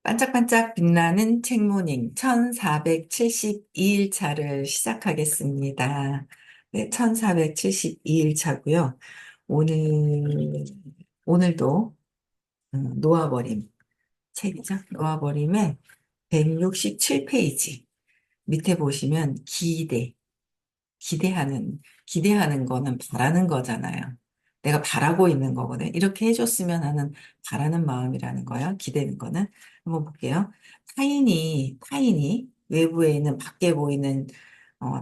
반짝반짝 빛나는 책모닝 1472일 차를 시작하겠습니다. 네, 1472일 차고요. 오늘, 오늘도 놓아버림 책이죠. 놓아버림의 167페이지 밑에 보시면 기대하는 거는 바라는 거잖아요. 내가 바라고 있는 거거든. 이렇게 해줬으면 하는 바라는 마음이라는 거야. 기대는 거는. 한번 볼게요. 타인이 외부에 있는 밖에 보이는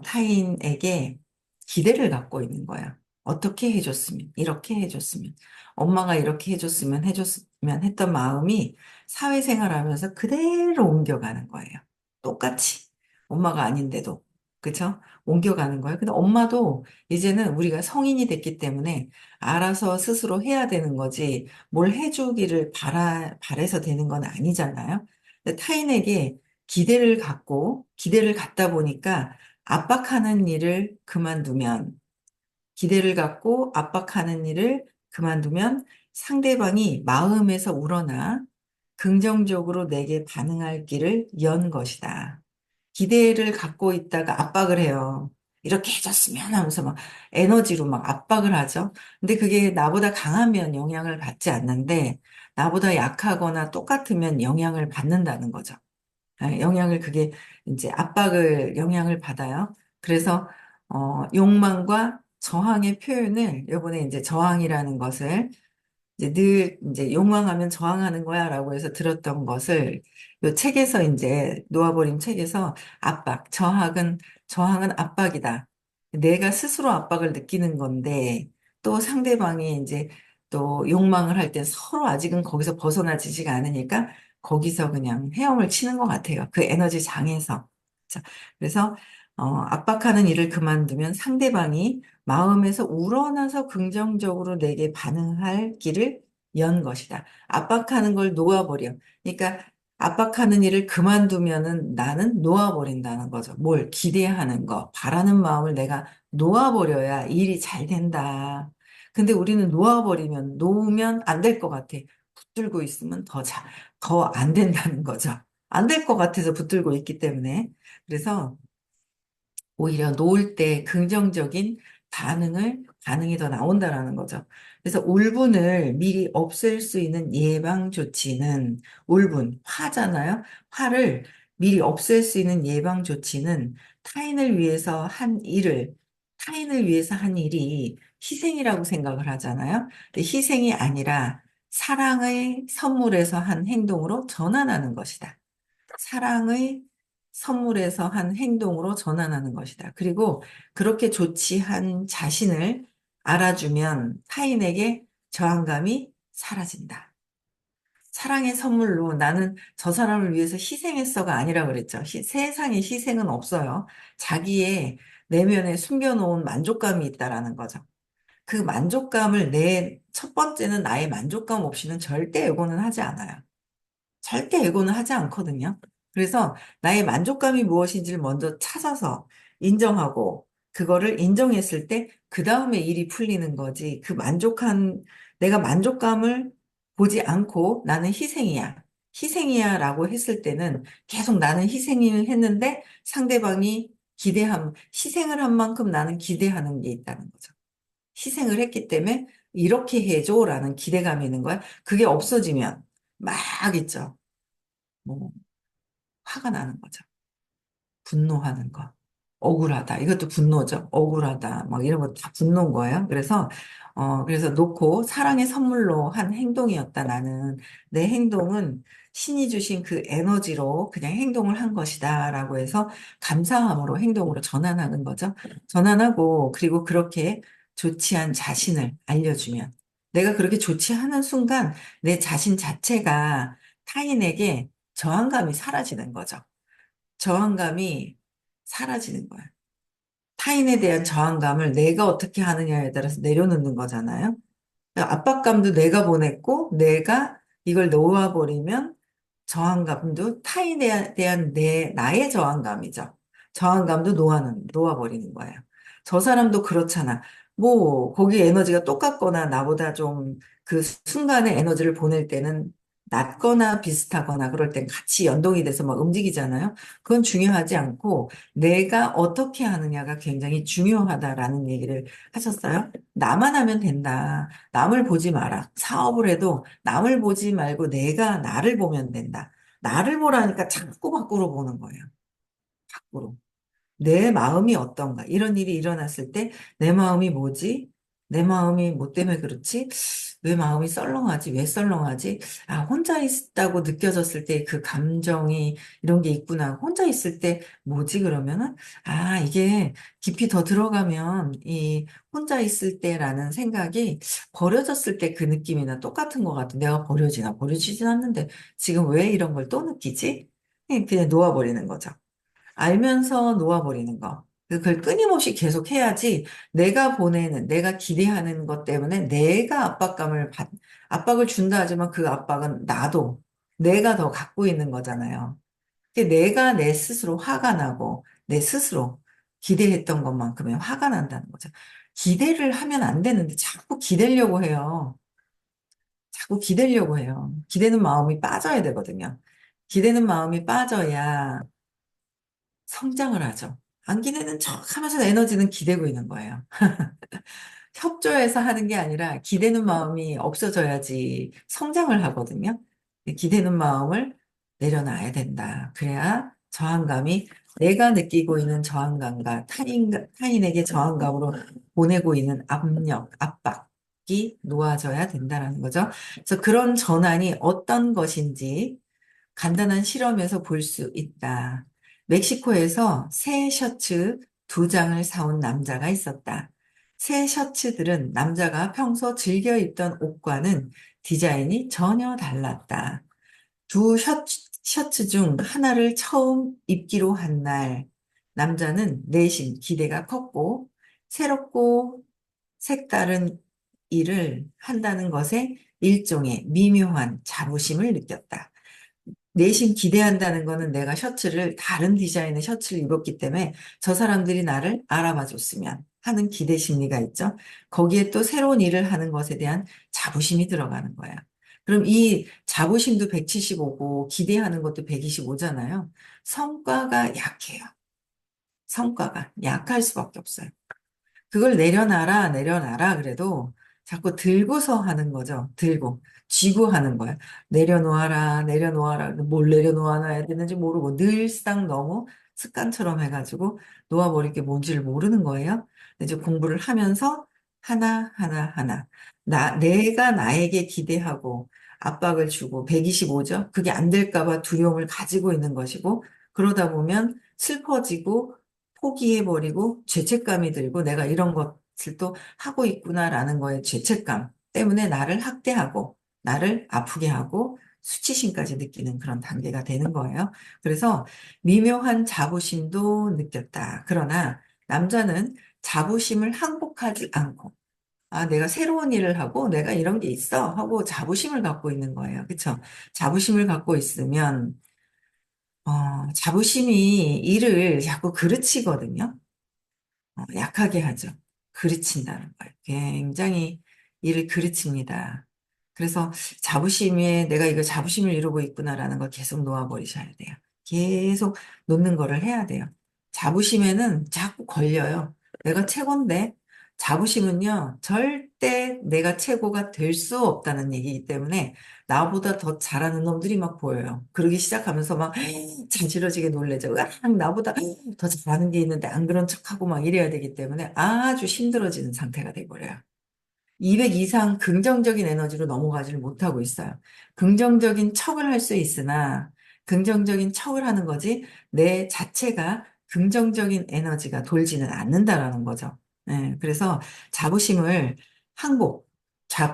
타인에게 기대를 갖고 있는 거야. 어떻게 해줬으면, 이렇게 해줬으면, 엄마가 이렇게 해줬으면 했던 마음이 사회생활하면서 그대로 옮겨가는 거예요. 똑같이. 엄마가 아닌데도. 그쵸? 옮겨가는 거예요. 근데 엄마도 이제는 우리가 성인이 됐기 때문에 알아서 스스로 해야 되는 거지 뭘 해주기를 바래서 되는 건 아니잖아요. 근데 타인에게 기대를 갖다 보니까 압박하는 일을 그만두면 기대를 갖고 압박하는 일을 그만두면 상대방이 마음에서 우러나 긍정적으로 내게 반응할 길을 연 것이다. 기대를 갖고 있다가 압박을 해요. 이렇게 해줬으면 하면서 막 에너지로 막 압박을 하죠. 근데 그게 나보다 강하면 영향을 받지 않는데 나보다 약하거나 똑같으면 영향을 받는다는 거죠. 영향을 그게 이제 영향을 받아요. 그래서 욕망과 저항의 표현을 요번에 이제 저항이라는 것을 이제 늘 이제 욕망하면 저항하는 거야라고 해서 들었던 것을 요 책에서 이제 놓아버린 책에서 저항은 압박이다. 내가 스스로 압박을 느끼는 건데 또 상대방이 이제 또 욕망을 할 때 서로 아직은 거기서 벗어나지지가 않으니까 거기서 그냥 헤엄을 치는 것 같아요. 그 에너지 장에서. 자, 그래서 압박하는 일을 그만두면 상대방이 마음에서 우러나서 긍정적으로 내게 반응할 길을 연 것이다. 압박하는 걸 놓아버려. 그러니까 압박하는 일을 그만두면은 나는 놓아버린다는 거죠. 뭘 기대하는 거, 바라는 마음을 내가 놓아버려야 일이 잘 된다. 근데 우리는 놓으면 안 될 것 같아. 붙들고 있으면 더 안 된다는 거죠. 안 될 것 같아서 붙들고 있기 때문에. 그래서 오히려 놓을 때 긍정적인 반응이 더 나온다라는 거죠. 그래서 울분을 미리 없앨 수 있는 예방 조치는 화잖아요. 화를 미리 없앨 수 있는 예방 조치는 타인을 위해서 한 일이 희생이라고 생각을 하잖아요. 근데 희생이 아니라 사랑의 선물에서 한 행동으로 전환하는 것이다. 사랑의 선물에서 한 행동으로 전환하는 것이다. 그리고 그렇게 조치한 자신을 알아주면 타인에게 저항감이 사라진다. 사랑의 선물로 나는 저 사람을 위해서 희생했어가 아니라 그랬죠. 세상에 희생은 없어요. 자기의 내면에 숨겨놓은 만족감이 있다라는 거죠. 그 만족감을 첫 번째는 나의 만족감 없이는 절대 애고는 하지 않아요. 절대 애고는 하지 않거든요. 그래서 나의 만족감이 무엇인지를 먼저 찾아서 인정하고 그거를 인정했을 때 그 다음에 일이 풀리는 거지. 내가 만족감을 보지 않고 나는 희생이야 라고 했을 때는 계속 나는 희생을 했는데 상대방이 희생을 한 만큼 나는 기대하는 게 있다는 거죠. 희생을 했기 때문에 이렇게 해줘라는 기대감이 있는 거야. 그게 없어지면 막 있죠. 뭐 화가 나는 거죠. 분노하는 거. 억울하다. 이것도 분노죠. 억울하다. 막 이런 거 다 분노인 거예요. 그래서 놓고 사랑의 선물로 한 행동이었다. 내 행동은 신이 주신 그 에너지로 그냥 행동을 한 것이다. 라고 해서 감사함으로 행동으로 전환하는 거죠. 전환하고, 그리고 그렇게 조치한 자신을 알려주면, 내가 그렇게 조치하는 순간 내 자신 자체가 타인에게 저항감이 사라지는 거죠. 저항감이 사라지는 거야. 타인에 대한 저항감을 내가 어떻게 하느냐에 따라서 내려놓는 거잖아요. 그러니까 압박감도 내가 보냈고, 내가 이걸 놓아버리면 저항감도 타인에 대한 나의 저항감이죠. 저항감도 놓아버리는 거예요. 저 사람도 그렇잖아. 뭐, 거기 에너지가 똑같거나 나보다 좀 그 순간에 에너지를 보낼 때는 낮거나 비슷하거나 그럴 땐 같이 연동이 돼서 막 움직이잖아요. 그건 중요하지 않고 내가 어떻게 하느냐가 굉장히 중요하다라는 얘기를 하셨어요. 나만 하면 된다. 남을 보지 마라. 사업을 해도 남을 보지 말고 내가 나를 보면 된다. 나를 보라니까 자꾸 밖으로 보는 거예요. 밖으로. 내 마음이 어떤가? 이런 일이 일어났을 때 내 마음이 뭐지? 내 마음이 뭐 때문에 그렇지? 왜 마음이 썰렁하지? 왜 썰렁하지? 아, 혼자 있다고 느껴졌을 때 그 감정이 이런 게 있구나. 혼자 있을 때 뭐지? 그러면은, 아, 이게 깊이 더 들어가면 이 혼자 있을 때라는 생각이 버려졌을 때 그 느낌이나 똑같은 것 같아. 내가 버려지진 않는데 지금 왜 이런 걸 또 느끼지? 그냥 놓아버리는 거죠. 알면서 놓아버리는 거. 그걸 끊임없이 계속 해야지 내가 보내는, 내가 기대하는 것 때문에 내가 압박을 준다 하지만 그 압박은 나도 내가 더 갖고 있는 거잖아요. 내가 내 스스로 화가 나고 내 스스로 기대했던 것만큼의 화가 난다는 거죠. 기대를 하면 안 되는데 자꾸 기대려고 해요. 자꾸 기대려고 해요. 기대는 마음이 빠져야 되거든요. 기대는 마음이 빠져야 성장을 하죠. 안 기대는 척 하면서 에너지는 기대고 있는 거예요. 협조해서 하는 게 아니라 기대는 마음이 없어져야지 성장을 하거든요. 기대는 마음을 내려놔야 된다. 그래야 저항감이 내가 느끼고 있는 저항감과 타인에게 저항감으로 보내고 있는 압력, 압박이 놓아져야 된다는 거죠. 그래서 그런 전환이 어떤 것인지 간단한 실험에서 볼 수 있다. 멕시코에서 새 셔츠 두 장을 사온 남자가 있었다. 새 셔츠들은 남자가 평소 즐겨 입던 옷과는 디자인이 전혀 달랐다. 두 셔츠 중 하나를 처음 입기로 한 날, 남자는 내심 기대가 컸고, 새롭고 색다른 일을 한다는 것에 일종의 미묘한 자부심을 느꼈다. 내심 기대한다는 거는 내가 다른 디자인의 셔츠를 입었기 때문에 저 사람들이 나를 알아봐 줬으면 하는 기대 심리가 있죠. 거기에 또 새로운 일을 하는 것에 대한 자부심이 들어가는 거야. 그럼 이 자부심도 175고 기대하는 것도 125잖아요. 성과가 약해요. 성과가 약할 수밖에 없어요. 그걸 내려놔라, 그래도 자꾸 들고서 하는 거죠. 쥐고 하는 거야. 내려놓아라. 뭘 내려놓아야 되는지 모르고 늘상 너무 습관처럼 해가지고 놓아버릴 게 뭔지를 모르는 거예요. 이제 공부를 하면서 하나. 내가 나에게 기대하고 압박을 주고 125죠. 그게 안 될까 봐 두려움을 가지고 있는 것이고 그러다 보면 슬퍼지고 포기해버리고 죄책감이 들고 내가 이런 것을 또 하고 있구나라는 거에 죄책감 때문에 나를 학대하고 나를 아프게 하고 수치심까지 느끼는 그런 단계가 되는 거예요. 그래서 미묘한 자부심도 느꼈다. 그러나 남자는 자부심을 항복하지 않고 아, 내가 새로운 일을 하고 내가 이런 게 있어 하고 자부심을 갖고 있는 거예요. 그렇죠? 자부심을 갖고 있으면 자부심이 일을 자꾸 그르치거든요. 약하게 하죠. 그르친다는 거예요. 굉장히 일을 그르칩니다. 그래서 내가 이거 자부심을 이루고 있구나라는 걸 계속 놓아버리셔야 돼요. 계속 놓는 거를 해야 돼요. 자부심에는 자꾸 걸려요. 내가 최고인데, 자부심은요, 절대 내가 최고가 될 수 없다는 얘기이기 때문에 나보다 더 잘하는 놈들이 막 보여요. 그러기 시작하면서 막 자지러지게 놀래죠. 나보다 더 잘하는 게 있는데 안 그런 척하고 막 이래야 되기 때문에 아주 힘들어지는 상태가 돼버려요. 200 이상 긍정적인 에너지로 넘어가지를 못하고 있어요. 긍정적인 척을 할 수 있으나 긍정적인 척을 하는 거지 내 자체가 긍정적인 에너지가 돌지는 않는다라는 거죠. 그래서 자부심을 항복,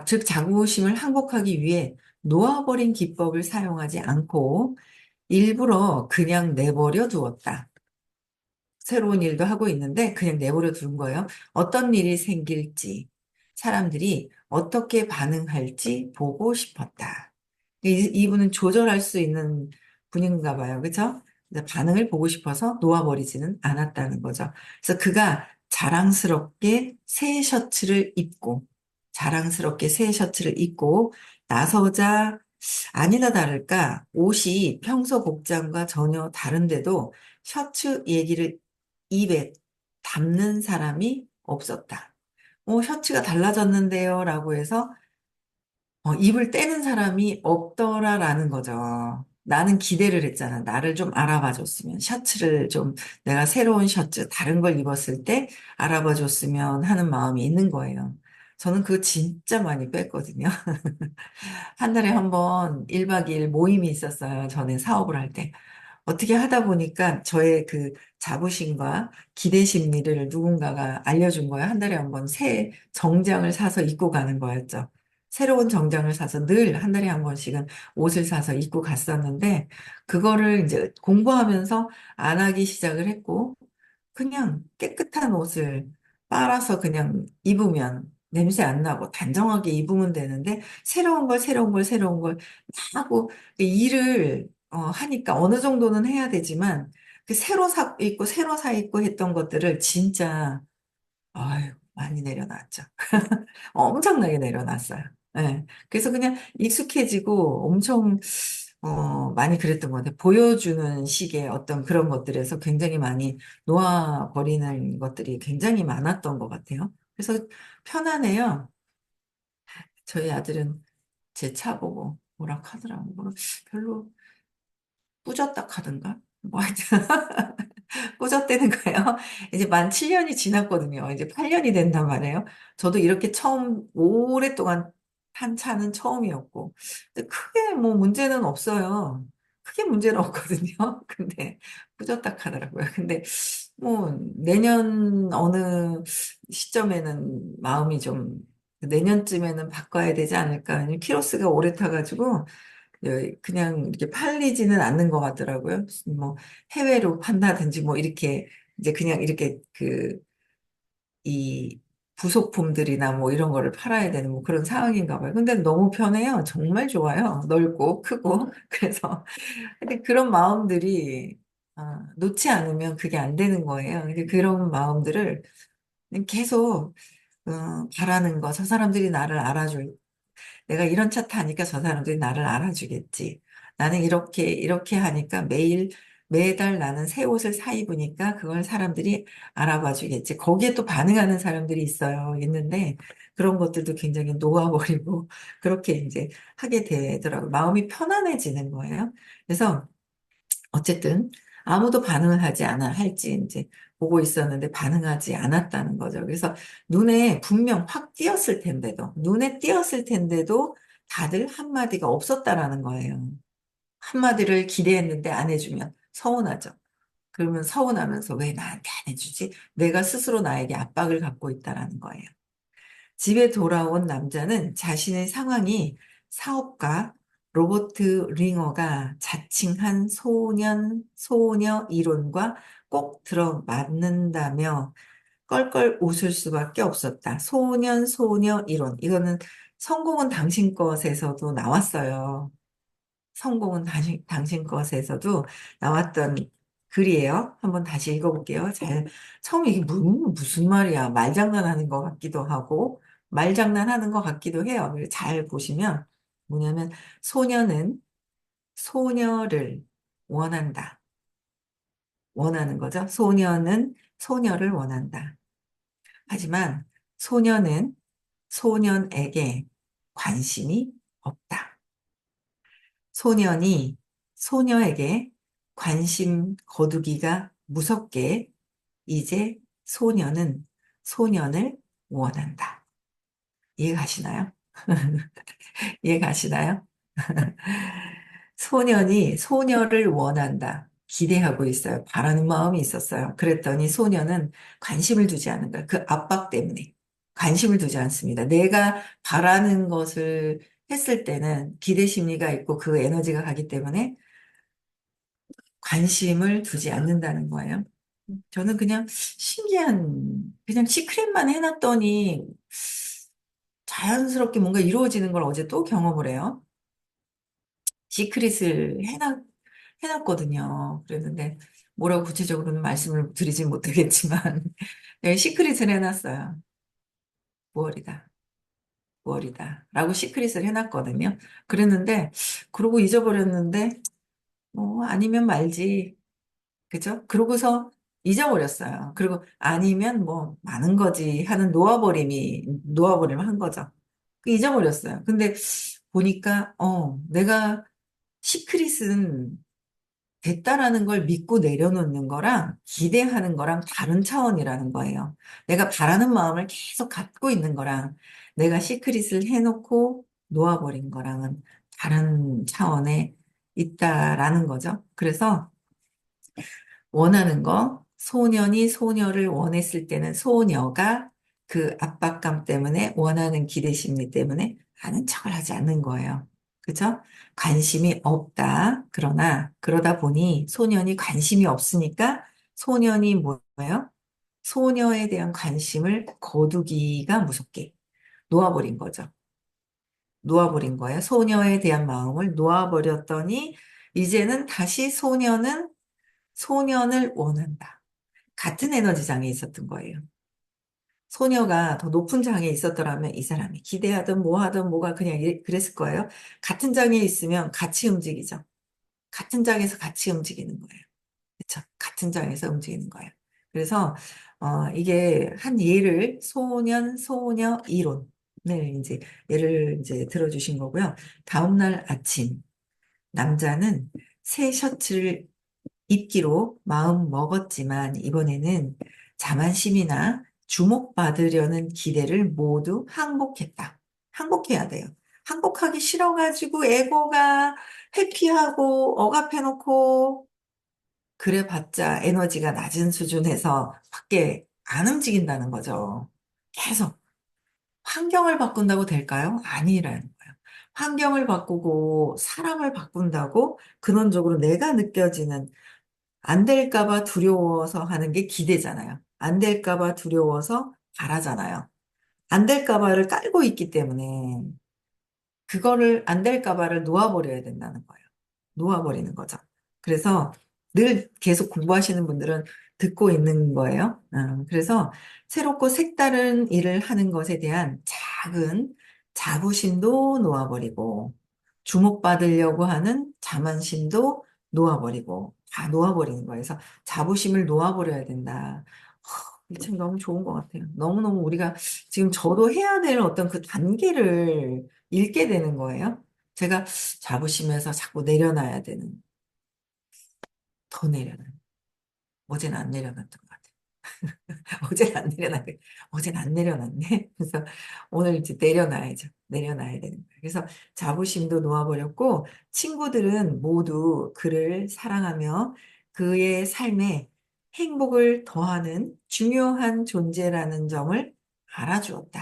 즉 자부심을 항복하기 위해 놓아버린 기법을 사용하지 않고 일부러 그냥 내버려 두었다. 새로운 일도 하고 있는데 그냥 내버려 둔 거예요. 어떤 일이 생길지, 사람들이 어떻게 반응할지 보고 싶었다. 이분은 조절할 수 있는 분인가 봐요. 그죠? 반응을 보고 싶어서 놓아버리지는 않았다는 거죠. 그래서 그가 자랑스럽게 새 셔츠를 입고 나서자 아니나 다를까 옷이 평소 복장과 전혀 다른데도 셔츠 얘기를 입에 담는 사람이 없었다. 셔츠가 달라졌는데요. 라고 해서 입을 떼는 사람이 없더라라는 거죠. 나는 기대를 했잖아. 나를 좀 알아봐 줬으면. 셔츠를 좀, 내가 새로운 셔츠, 다른 걸 입었을 때 알아봐 줬으면 하는 마음이 있는 거예요. 저는 그거 진짜 많이 뺐거든요. 한 달에 한 번 1박 2일 모임이 있었어요. 전에 사업을 할 때. 어떻게 하다 보니까 저의 그 자부심과 기대 심리를 누군가가 알려준 거예요. 한 달에 한 번 새 정장을 사서 입고 가는 거였죠. 새로운 정장을 사서 늘 한 달에 한 번씩은 옷을 사서 입고 갔었는데, 그거를 이제 공부하면서 안 하기 시작을 했고, 그냥 깨끗한 옷을 빨아서 그냥 입으면 냄새 안 나고 단정하게 입으면 되는데, 새로운 걸 하고 일을 하니까 어느 정도는 해야 되지만 그 새로 사 입고 새로 사 입고 했던 것들을 진짜 아유 많이 내려놨죠. 엄청나게 내려놨어요. 예. 그래서 그냥 익숙해지고 엄청 많이 그랬던 것 같아요. 보여주는 식의 어떤 그런 것들에서 굉장히 많이 놓아버리는 것들이 굉장히 많았던 것 같아요. 그래서 편안해요. 저희 아들은 제 차 보고 뭐라 하더라고. 별로 뿌졌다 카든가? 뭐 하여튼 꾸졌다는 거예요. 이제 만 7년이 지났거든요. 이제 8년이 된단 말이에요. 저도 이렇게 처음 오랫동안 탄 차는 처음이었고. 근데 크게 뭐 문제는 없어요. 크게 문제는 없거든요. 근데 꾸졌다 하더라고요. 근데 뭐 내년 어느 시점에는 마음이 좀 내년쯤에는 바꿔야 되지 않을까. 키로수가 오래 타가지고 그냥 이렇게 팔리지는 않는 것 같더라고요. 뭐 해외로 판다든지 뭐 이렇게 이제 그냥 이렇게 이 부속품들이나 뭐 이런 거를 팔아야 되는 뭐 그런 상황인가 봐요. 근데 너무 편해요. 정말 좋아요. 넓고 크고. 그래서 근데 그런 마음들이 놓지 않으면 그게 안 되는 거예요. 근데 그런 마음들을 계속 바라는 거, 저 사람들이 나를 알아줄 내가 이런 차 타니까 저 사람들이 나를 알아주겠지. 나는 이렇게 하니까 매달 나는 새 옷을 사 입으니까 그걸 사람들이 알아봐 주겠지. 거기에 또 반응하는 사람들이 있는데 그런 것들도 굉장히 놓아버리고 그렇게 이제 하게 되더라고요. 마음이 편안해지는 거예요. 그래서 어쨌든 아무도 반응을 하지 않아 할지 이제 보고 있었는데 반응하지 않았다는 거죠. 그래서 눈에 분명 확 띄었을 텐데도 눈에 띄었을 텐데도 다들 한마디가 없었다라는 거예요. 한마디를 기대했는데 안 해주면 서운하죠. 그러면 서운하면서 왜 나한테 안 해주지? 내가 스스로 나에게 압박을 갖고 있다라는 거예요. 집에 돌아온 남자는 자신의 상황이 사업가 로버트 링어가 자칭한 소녀 이론과 꼭 들어맞는다며 껄껄 웃을 수밖에 없었다. 소녀 이론. 이거는 성공은 당신 것에서도 나왔어요. 성공은 당신 것에서도 나왔던 글이에요. 한번 다시 읽어볼게요. 처음 이게 무슨 말이야. 말장난하는 것 같기도 하고, 말장난하는 것 같기도 해요. 그래서 잘 보시면, 뭐냐면, 소녀는 소녀를 원한다. 원하는 거죠. 소녀는 소녀를 원한다. 하지만 소녀는 소년에게 관심이 없다. 소년이 소녀에게 관심 거두기가 무섭게 이제 소녀는 소년을 원한다. 이해가시나요? 이해가시나요? 소년이 소녀를 원한다. 기대하고 있어요. 바라는 마음이 있었어요. 그랬더니 소녀는 관심을 두지 않는 거예요. 그 압박 때문에. 관심을 두지 않습니다. 내가 바라는 것을 했을 때는 기대 심리가 있고 그 에너지가 가기 때문에 관심을 두지 않는다는 거예요. 저는 그냥 그냥 시크릿만 해놨더니 자연스럽게 뭔가 이루어지는 걸 어제 또 경험을 해요. 시크릿을 해놨거든요. 그랬는데, 뭐라고 구체적으로는 말씀을 드리진 못하겠지만, 네, 시크릿을 해놨어요. 9월이다. 9월이다라고 시크릿을 해놨거든요. 그랬는데 그러고 잊어버렸는데 아니면 말지. 그죠? 그러고서 잊어버렸어요. 그리고 아니면 뭐 많은 거지 하는 놓아버림 한 거죠. 잊어버렸어요. 근데 보니까 내가 시크릿은 됐다라는 걸 믿고 내려놓는 거랑 기대하는 거랑 다른 차원이라는 거예요. 내가 바라는 마음을 계속 갖고 있는 거랑 내가 시크릿을 해놓고 놓아버린 거랑은 다른 차원에 있다라는 거죠. 그래서 원하는 거, 소년이 소녀를 원했을 때는 소녀가 그 압박감 때문에 원하는 기대 심리 때문에 아는 척을 하지 않는 거예요. 그죠? 관심이 없다. 그러나 그러다 보니 소년이 관심이 없으니까 소년이 뭐예요? 소녀에 대한 관심을 거두기가 무섭게 놓아버린 거죠. 놓아버린 거예요. 소녀에 대한 마음을 놓아버렸더니 이제는 다시 소년을 원한다. 같은 에너지 장에 있었던 거예요. 소녀가 더 높은 장에 있었더라면 이 사람이 기대하든 뭐 하든 뭐가 그냥 그랬을 거예요. 같은 장에 있으면 같이 움직이죠. 같은 장에서 같이 움직이는 거예요. 그렇죠? 같은 장에서 움직이는 거예요. 그래서 이게 한 예를 소년, 소녀 이론을 이제 예를 이제 들어주신 거고요. 다음날 아침 남자는 새 셔츠를 입기로 마음 먹었지만 이번에는 자만심이나 주목받으려는 기대를 모두 항복했다. 항복해야 돼요. 항복하기 싫어가지고 에고가 회피하고 억압해놓고 그래봤자 에너지가 낮은 수준에서 밖에 안 움직인다는 거죠. 계속 환경을 바꾼다고 될까요? 아니라는 거예요. 환경을 바꾸고 사람을 바꾼다고 근원적으로 내가 느껴지는 안 될까 봐 두려워서 하는 게 기대잖아요. 안 될까 봐 두려워서 바라잖아요. 안 될까 봐를 깔고 있기 때문에 그거를 안 될까 봐를 놓아버려야 된다는 거예요. 놓아버리는 거죠. 그래서 늘 계속 공부하시는 분들은 듣고 있는 거예요. 그래서 새롭고 색다른 일을 하는 것에 대한 작은 자부심도 놓아버리고 주목받으려고 하는 자만심도 놓아버리고 다 놓아버리는 거예요. 그래서 자부심을 놓아버려야 된다. 이참 너무 좋은 것 같아요. 너무너무 우리가 지금 저도 해야 될 어떤 그 단계를 읽게 되는 거예요. 제가 자부심에서 자꾸 내려놔야 되는, 더 내려놔. 어제는 안 내려놨던 것 같아요. 어제는 안 내려놨네. 어제는 안 내려놨네. 그래서 오늘 이제 내려놔야죠. 내려놔야 되는 거예요. 그래서 자부심도 놓아버렸고, 친구들은 모두 그를 사랑하며 그의 삶에 행복을 더하는 중요한 존재라는 점을 알아주었다.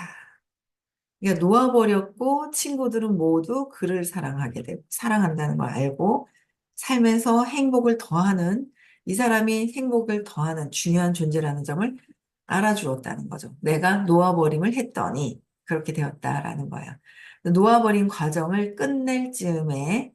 그러니까 놓아버렸고 친구들은 모두 그를 사랑하게 되고 사랑한다는 걸 알고 삶에서 행복을 더하는 이 사람이 행복을 더하는 중요한 존재라는 점을 알아주었다는 거죠. 내가 놓아버림을 했더니 그렇게 되었다라는 거야. 놓아버린 과정을 끝낼 즈음에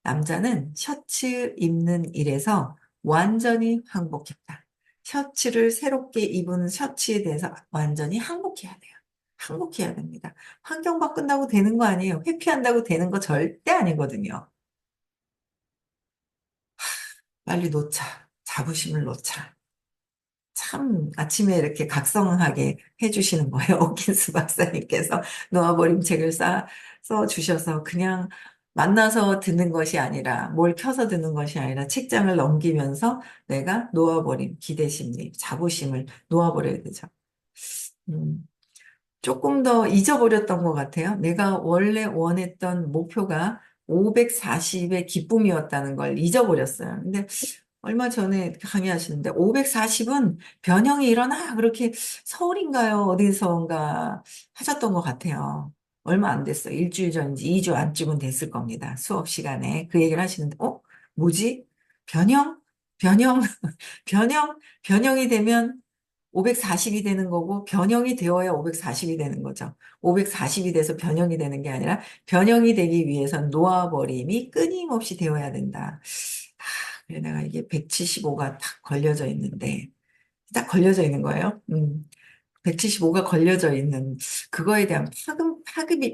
남자는 셔츠 입는 일에서 완전히 항복했다. 셔츠를 새롭게 입은 셔츠에 대해서 완전히 항복해야 돼요. 항복해야 됩니다. 환경 바꾼다고 되는 거 아니에요. 회피한다고 되는 거 절대 아니거든요. 빨리 놓자. 자부심을 놓자. 참 아침에 이렇게 각성하게 해주시는 거예요. 오킨스 박사님께서 놓아버림 책을 써주셔서 그냥 만나서 듣는 것이 아니라 뭘 켜서 듣는 것이 아니라 책장을 넘기면서 내가 놓아버림, 기대심리, 자부심을 놓아버려야 되죠. 음, 조금 더 잊어버렸던 것 같아요. 내가 원래 원했던 목표가 540의 기쁨이었다는 걸 잊어버렸어요. 근데 얼마 전에 강의하시는데 540은 변형이 일어나 그렇게 서울인가요? 어디선가 하셨던 것 같아요. 얼마 안 됐어요. 일주일 전인지 2주 안쯤은 됐을 겁니다. 수업 시간에 그 얘기를 하시는데 뭐지? 변형? 변형? 변형이 되면 540이 되는 거고 변형이 되어야 540이 되는 거죠. 540이 돼서 변형이 되는 게 아니라 변형이 되기 위해선 놓아버림이 끊임없이 되어야 된다. 그래 내가 이게 175가 딱 걸려져 있는데 딱 걸려져 있는 거예요. 175가 걸려져 있는 그거에 대한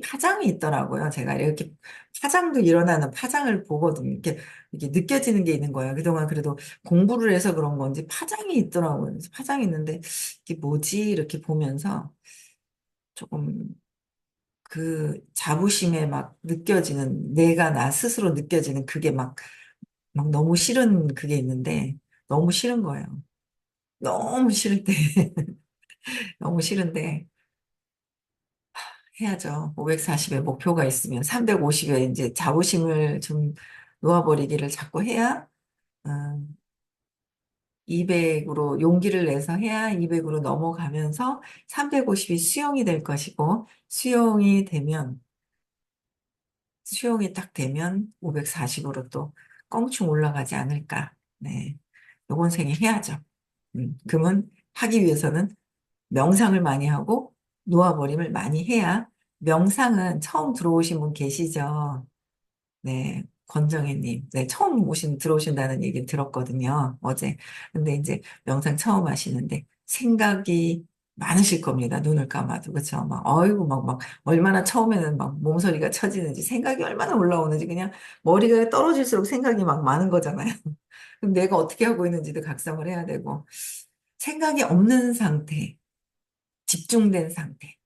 파장이 있더라고요. 제가 이렇게 파장도 일어나는 파장을 보거든요. 이렇게 느껴지는 게 있는 거예요. 그동안 그래도 공부를 해서 그런 건지 파장이 있더라고요. 그래서 파장이 있는데 이게 뭐지? 이렇게 보면서 조금 그 자부심에 막 느껴지는 내가 나 스스로 느껴지는 그게 막 너무 싫은 그게 있는데 너무 싫은 거예요. 너무 싫을 때 너무 싫은데 해야죠. 540에 목표가 있으면 350에 이제 자부심을 좀 놓아버리기를 자꾸 해야 200으로 용기를 내서 해야 200으로 넘어가면서 350이 수용이 될 것이고 수용이 딱 되면 540으로 또 껑충 올라가지 않을까. 네. 요번 생에 해야죠. 그러면 하기 위해서는 명상을 많이 하고 놓아버림을 많이 해야 명상은 처음 들어오신 분 계시죠? 네, 권정혜님. 네, 들어오신다는 얘기 들었거든요, 어제. 근데 이제 명상 처음 하시는데 생각이 많으실 겁니다, 눈을 감아도. 그쵸? 어이구, 얼마나 처음에는 막 몸서리가 쳐지는지, 생각이 얼마나 올라오는지, 그냥 머리가 떨어질수록 생각이 막 많은 거잖아요. 그럼 내가 어떻게 하고 있는지도 각성을 해야 되고, 생각이 없는 상태, 집중된 상태.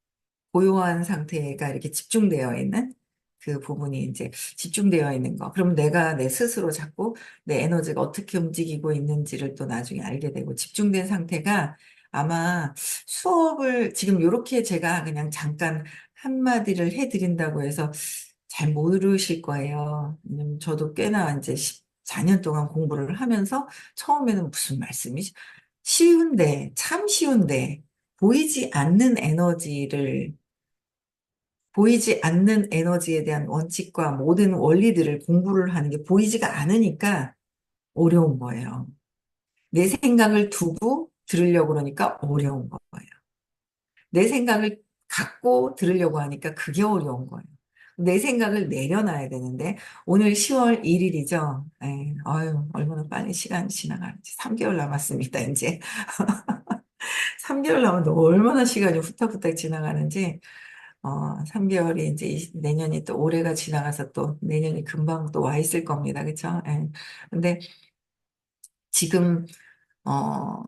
고요한 상태가 이렇게 집중되어 있는 그 부분이 이제 집중되어 있는 거. 그럼 내가 내 스스로 자꾸 내 에너지가 어떻게 움직이고 있는지를 또 나중에 알게 되고 집중된 상태가 아마 수업을 지금 이렇게 제가 그냥 잠깐 한마디를 해드린다고 해서 잘 모르실 거예요. 저도 꽤나 이제 14년 동안 공부를 하면서 처음에는 무슨 말씀이지? 쉬운데, 참 쉬운데, 보이지 않는 에너지를 보이지 않는 에너지에 대한 원칙과 모든 원리들을 공부를 하는 게 보이지가 않으니까 어려운 거예요. 내 생각을 두고 들으려고 그러니까 어려운 거예요. 내 생각을 갖고 들으려고 하니까 그게 어려운 거예요. 내 생각을 내려놔야 되는데 오늘 10월 1일이죠. 아유, 얼마나 빨리 시간이 지나가는지 3개월 남았습니다, 이제. 3개월 남았는데 얼마나 시간이 후딱후딱 지나가는지 3개월이 이제 내년이 또 올해가 지나가서 또 내년이 금방 또 와 있을 겁니다. 그쵸? 예. 근데 지금, 어,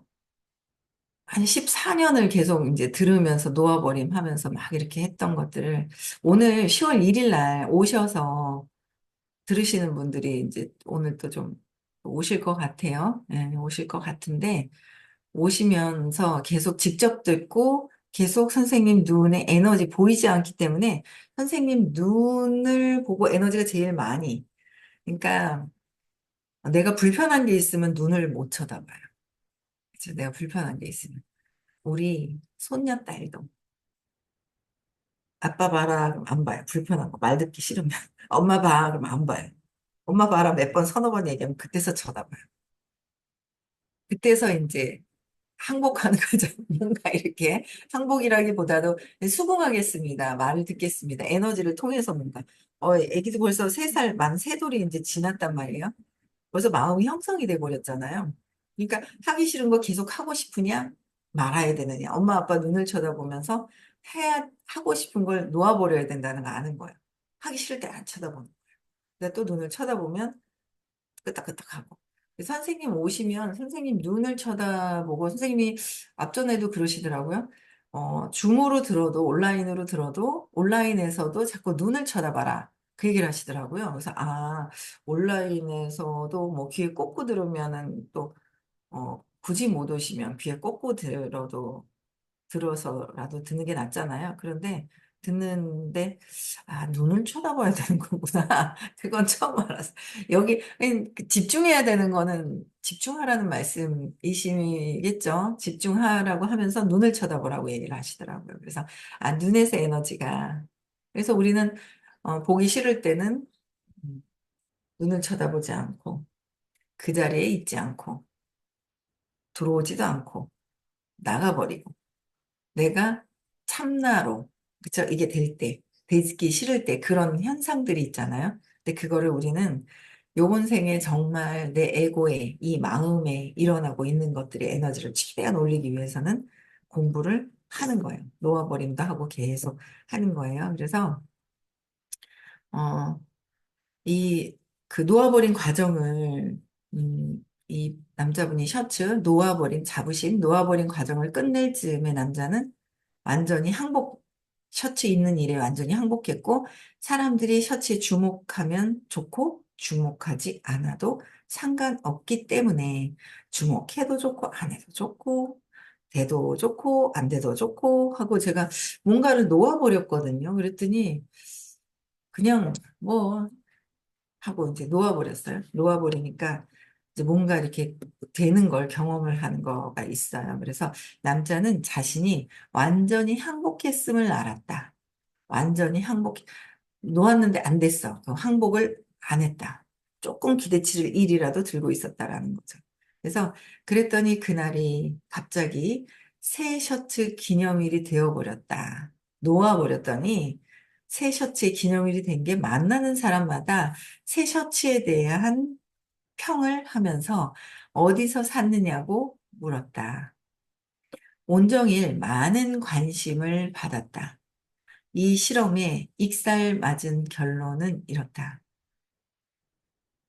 한 14년을 계속 이제 들으면서 놓아버림 하면서 막 이렇게 했던 것들을 오늘 10월 1일 날 오셔서 들으시는 분들이 이제 오늘 또 좀 오실 것 같아요. 예, 오실 것 같은데 오시면서 계속 직접 듣고 계속 선생님 눈에 에너지 보이지 않기 때문에 선생님 눈을 보고 에너지가 제일 많이. 그러니까 내가 불편한 게 있으면 눈을 못 쳐다봐요. 그죠? 내가 불편한 게 있으면. 우리 손녀딸도 아빠 봐라 그럼 안 봐요. 불편한 거 말 듣기 싫으면 엄마 봐 그러면 안 봐요. 엄마 봐라 몇 번 서너 번 얘기하면 그때서 쳐다봐요. 그때서 이제 항복하는 거죠. 뭔가 이렇게 항복이라기보다도 수긍하겠습니다. 말을 듣겠습니다. 에너지를 통해서 뭔가 애기도 벌써 3살 만 3돌이 이제 지났단 말이에요. 벌써 마음이 형성이 돼 버렸잖아요. 그러니까 하기 싫은 거 계속 하고 싶으냐 말아야 되느냐. 엄마 아빠 눈을 쳐다보면서 해야 하고 싶은 걸 놓아버려야 된다는 거 아는 거예요. 하기 싫을 때 안 쳐다보는 거예요. 근데 또 눈을 쳐다보면 끄덕끄덕하고. 선생님 오시면 선생님 눈을 쳐다보고 선생님이 앞전에도 그러시더라고요. 줌으로 들어도 온라인으로 들어도 온라인에서도 자꾸 눈을 쳐다봐라. 그 얘기를 하시더라고요. 그래서 온라인에서도 뭐 귀에 꽂고 들으면은 또 굳이 못 오시면 귀에 꽂고 들어서라도 듣는 게 낫잖아요. 그런데 듣는데 눈을 쳐다봐야 되는 거구나. 그건 처음 알았어. 그 집중해야 되는 거는 집중하라는 말씀이시겠죠. 집중하라고 하면서 눈을 쳐다보라고 얘기를 하시더라고요. 그래서 눈에서 에너지가 그래서 우리는 보기 싫을 때는 음, 눈을 쳐다보지 않고 그 자리에 있지 않고 들어오지도 않고 나가버리고 내가 참나로, 그쵸? 이게 되기 싫을 때 그런 현상들이 있잖아요. 근데 그거를 우리는 요번 생에 정말 내 이 마음에 일어나고 있는 것들의 에너지를 최대한 올리기 위해서는 공부를 하는 거예요. 놓아버림도 하고 계속 하는 거예요. 그래서, 어, 이, 그 놓아버린 과정을, 이 남자분이 셔츠, 놓아버린, 자부심, 놓아버린 과정을 끝낼 즈음에 남자는 완전히 항복, 셔츠 입는 일에 완전히 항복했고, 사람들이 셔츠에 주목하면 좋고, 주목하지 않아도 상관없기 때문에, 주목해도 좋고, 안 해도 좋고, 돼도 좋고, 안 돼도 좋고, 하고 제가 뭔가를 놓아버렸거든요. 그랬더니, 그냥 뭐, 하고 이제 놓아버렸어요. 놓아버리니까 이제 뭔가 이렇게 되는 걸 경험을 하는 거가 있어요. 그래서 남자는 자신이 완전히 항복했음을 알았다. 완전히 놓았는데 안 됐어. 그 항복을 안 했다. 조금 기대치를 일이라도 들고 있었다라는 거죠. 그래서 그랬더니 그날이 갑자기 새 셔츠 기념일이 되어버렸다. 놓아버렸더니 새 셔츠의 기념일이 된 게 만나는 사람마다 새 셔츠에 대한 평을 하면서 어디서 샀느냐고 물었다. 온종일 많은 관심을 받았다. 이 실험의 익살맞은 결론은 이렇다.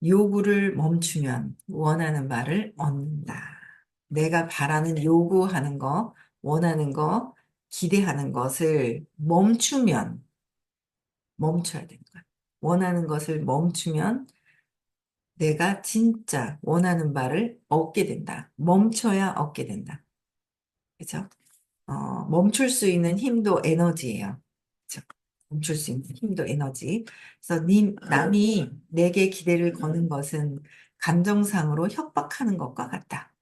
요구를 멈추면 원하는 바를 얻는다. 내가 바라는 요구하는 거, 원하는 거, 기대하는 것을 멈춰야 되는 거야. 원하는 것을 멈추면 내가 진짜 원하는 바를 얻게 된다. 멈춰야 얻게 된다. 그죠? 멈출 수 있는 힘도 에너지예요. 그죠? 멈출 수 있는 힘도 에너지. 그래서 남이 내게 기대를 거는 것은 감정상으로 협박하는 것과 같다.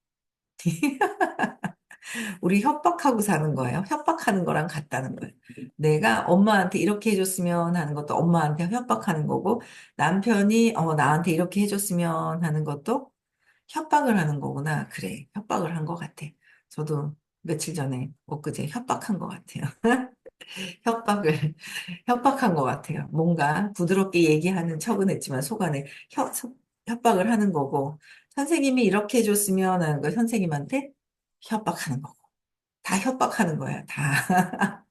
우리 협박하고 사는 거예요. 협박하는 거랑 같다는 거예요. 내가 엄마한테 이렇게 해줬으면 하는 것도 엄마한테 협박하는 거고, 남편이 나한테 이렇게 해줬으면 하는 것도 협박을 하는 거구나. 그래, 협박을 한 것 같아. 저도 며칠 전에 엊그제 협박한 것 같아요. 협박을, 협박한 것 같아요. 뭔가 부드럽게 얘기하는 척은 했지만 속 안에 협박을 하는 거고, 선생님이 이렇게 해줬으면 하는 거 선생님한테 협박하는 거고. 다 협박하는 거야, 다.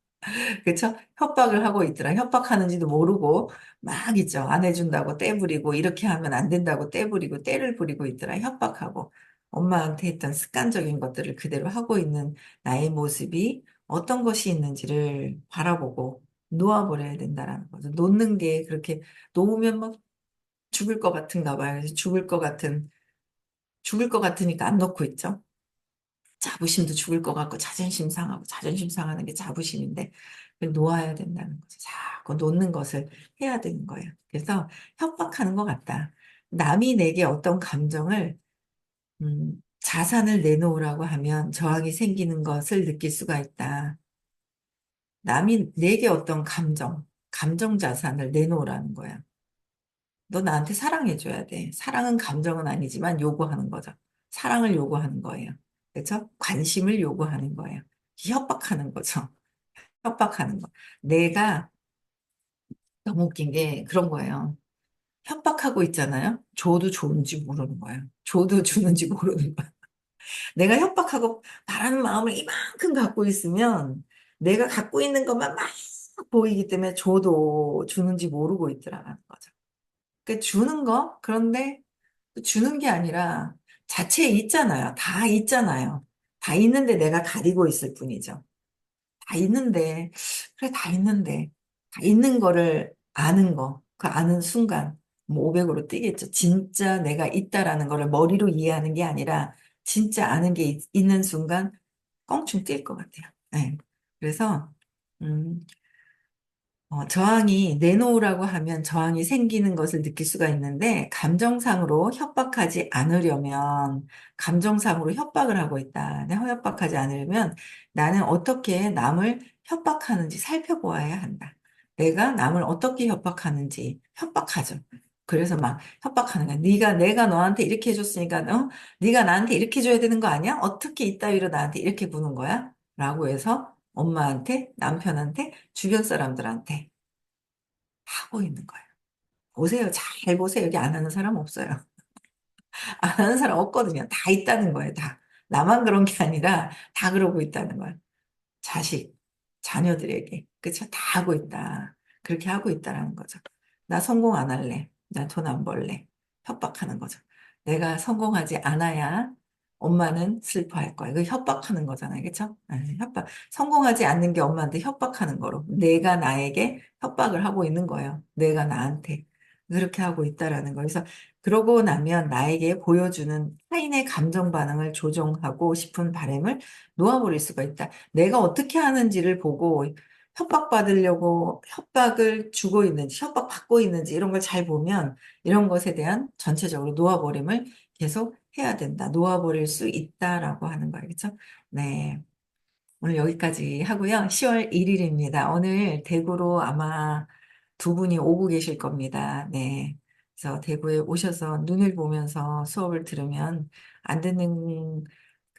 그쵸? 협박을 하고 있더라. 협박하는지도 모르고 막 있죠. 안 해준다고 떼부리고 이렇게 하면 안 된다고 떼부리고 떼를 부리고 있더라. 협박하고 엄마한테 했던 습관적인 것들을 그대로 하고 있는 나의 모습이 어떤 것이 있는지를 바라보고 놓아버려야 된다라는 거죠. 놓는 게 그렇게 놓으면 막 죽을 것 같은가 봐요. 그래서 죽을 것 같으니까 안 놓고 있죠. 자부심도 죽을 것 같고 자존심 상하고 자존심 상하는 게 자부심인데 그걸 놓아야 된다는 거죠. 자꾸 놓는 것을 해야 되는 거예요. 그래서 협박하는 것 같다. 남이 내게 어떤 감정을 자산을 내놓으라고 하면 저항이 생기는 것을 느낄 수가 있다. 남이 내게 어떤 감정 자산을 내놓으라는 거야. 너 나한테 사랑해줘야 돼. 사랑은 감정은 아니지만 요구하는 거죠. 사랑을 요구하는 거예요. 그렇죠? 관심을 요구하는 거예요. 협박하는 거죠. 협박하는 거. 내가 너무 웃긴 게 그런 거예요. 협박하고 있잖아요. 줘도 좋은지 모르는 거예요. 줘도 주는지 모르는 거예요. 내가 협박하고 바라는 마음을 이만큼 갖고 있으면 내가 갖고 있는 것만 막 보이기 때문에 줘도 주는지 모르고 있더라는 거죠. 그 주는 거? 그런데 주는 게 아니라 자체에 있잖아요. 다 있잖아요. 다 있는데 내가 가리고 있을 뿐이죠. 다 있는데, 그래, 다 있는데. 다 있는 거를 아는 거, 그 아는 순간, 뭐 500으로 뛰겠죠. 진짜 내가 있다라는 거를 머리로 이해하는 게 아니라, 진짜 아는 게 있는 순간, 껑충 뛸 것 같아요. 네. 그래서, 음, 저항이 내놓으라고 하면 저항이 생기는 것을 느낄 수가 있는데, 감정상으로 협박하지 않으려면, 감정상으로 협박을 하고 있다. 협박하지 않으려면, 나는 어떻게 남을 협박하는지 살펴보아야 한다. 내가 남을 어떻게 협박하는지 협박하죠. 그래서 막 협박하는 거야. 내가 너한테 이렇게 해줬으니까, 네가 나한테 이렇게 줘야 되는 거 아니야? 어떻게 이따위로 나한테 이렇게 구는 거야? 라고 해서 엄마한테, 남편한테, 주변 사람들한테 하고 있는 거예요. 보세요. 잘 보세요. 여기 안 하는 사람 없어요. 안 하는 사람 없거든요. 다 있다는 거예요. 다. 나만 그런 게 아니라 다 그러고 있다는 거예요. 자식, 자녀들에게. 그쵸? 다 하고 있다. 그렇게 하고 있다라는 거죠. 나 성공 안 할래. 나 돈 안 벌래. 협박하는 거죠. 내가 성공하지 않아야 엄마는 슬퍼할 거야. 이거 협박하는 거잖아요. 그쵸? 협박. 성공하지 않는 게 엄마한테 협박하는 거로. 내가 나에게 협박을 하고 있는 거예요. 내가 나한테. 그렇게 하고 있다라는 거. 그래서 그러고 나면 나에게 보여주는 타인의 감정 반응을 조정하고 싶은 바람을 놓아버릴 수가 있다. 내가 어떻게 하는지를 보고 협박받으려고 협박을 주고 있는지, 협박받고 있는지 이런 걸 잘 보면 이런 것에 대한 전체적으로 놓아버림을 계속 해야 된다. 놓아버릴 수 있다라고 하는 거예요. 그렇죠? 네. 오늘 여기까지 하고요. 10월 1일입니다. 오늘 대구로 아마 두 분이 오고 계실 겁니다. 네. 그래서 대구에 오셔서 눈을 보면서 수업을 들으면 안 듣는,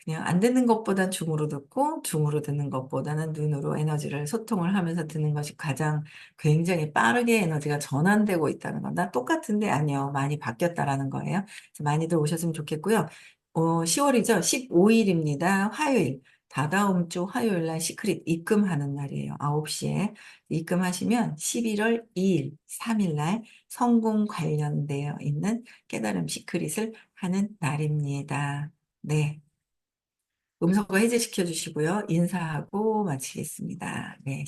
그냥 안 듣는 것보단 줌으로 듣고 줌으로 듣는 것보다는 눈으로 에너지를 소통을 하면서 듣는 것이 가장 굉장히 빠르게 에너지가 전환되고 있다는 건 나 똑같은데 아니요. 많이 바뀌었다라는 거예요. 그래서 많이들 오셨으면 좋겠고요. 10월이죠. 15일입니다. 화요일. 다다음 주 화요일 날 시크릿 입금하는 날이에요. 9시에 입금하시면 11월 2일, 3일 날 성공 관련되어 있는 깨달음 시크릿을 하는 날입니다. 네. 음성거 해제시켜 주시고요. 인사하고 마치겠습니다. 네.